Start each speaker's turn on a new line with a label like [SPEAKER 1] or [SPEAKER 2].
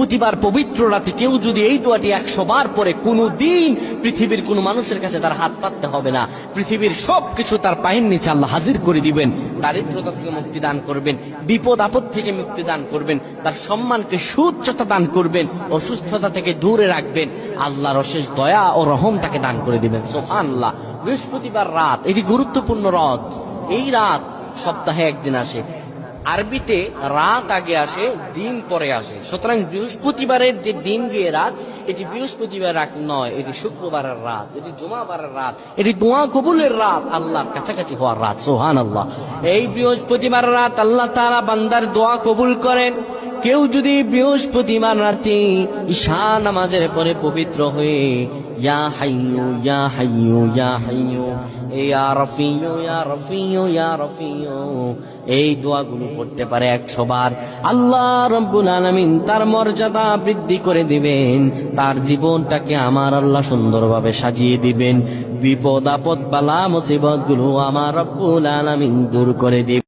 [SPEAKER 1] বৃহস্পতিবার পবিত্র রাতে কেউ যদি এই দোয়াটি 100 বার পরে, কোনো দিন পৃথিবীর কোনো মানুষের কাছে তার হাত পাততে হবে না। পৃথিবীর সবকিছু তার পায়ের নিচে আল্লাহ হাজির করে দিবেন। দারিদ্রতা থেকে মুক্তি দান করবেন, বিপদ আপদ থেকে মুক্তি দান করবেন, তার সম্মানকে সুউচ্চতা দান করবেন, অসুস্থতা থেকে দূরে রাখবেন। আল্লাহর অশেষ দয়া ও রহম তাকে দান করে দিবেন। সুবহানাল্লাহ। বৃহস্পতিবার রাত এটি গুরুত্বপূর্ণ রাত। এই রাত সপ্তাহে একদিন আসে। আরবিতে রাত আগে আসে, দিন পরে আসে। সুতরাং বৃহস্পতিবারের যে দিন গিয়ে রাত, এটি বৃহস্পতিবার রাত নয়, এটি শুক্রবারের রাত, এটি জুমাবারের রাত, এটি দোয়া কবুলের রাত, আল্লাহর কাছাকাছি হওয়ার রাত। সুবহানাল্লাহ। এই বৃহস্পতিবার রাত আল্লাহ তাআলা বান্দার দোয়া কবুল করেন। কেউ যদি বৃহস্পতিবার রাতে ঈশা নামাজের পরে পবিত্র হয়ে ইয়া হাইয়ু ইয়া হাইয়ু ইয়া হাইয়ু ইয়া রাফিয়ু ইয়া রাফিয়ু ইয়া রাফিয়ু এই দোয়াগুলো পড়তে পারে 100 বার, আল্লাহ রাব্বুল আলামিন তার মর্যাদা বৃদ্ধি করে দিবেন। তার জীবনটাকে আমার আল্লাহ সুন্দরভাবে সাজিয়ে দিবেন। বিপদ আপদ বালা মুসিবত গুলো আমার রাব্বুল আলামিন দূর করে দিবেন।